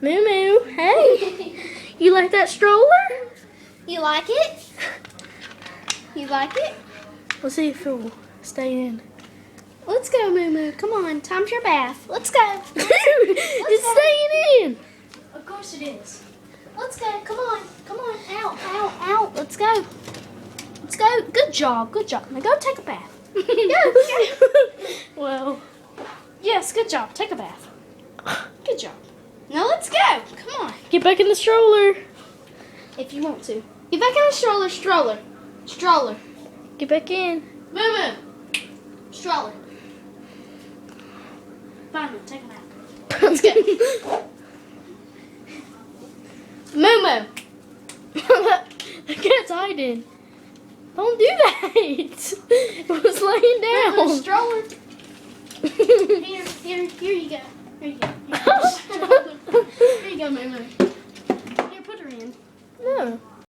Moo Moo, hey. You like that stroller? You like it? You like it? Let's see if it will stay in. Let's go, Moo Moo. Come on, time's your bath. Let's go. It's staying in. Of course it is. Let's go. Come on. Come on. Out, out, out. Let's go. Let's go. Good job. Good job. Now go take a bath. Go. Well, Yes, good job. Take a bath. Good job. Now let's go. Come on. get back in the stroller. If you want to. Get back in the stroller. Stroller. Stroller. Get back in. Moo Moo. Stroller. Finally, take a nap. Let's go. Moo Moo. The cat's hiding. Don't do that. It was laying Moo Moo, down. stroller. Here you go. Here you go. Here you go.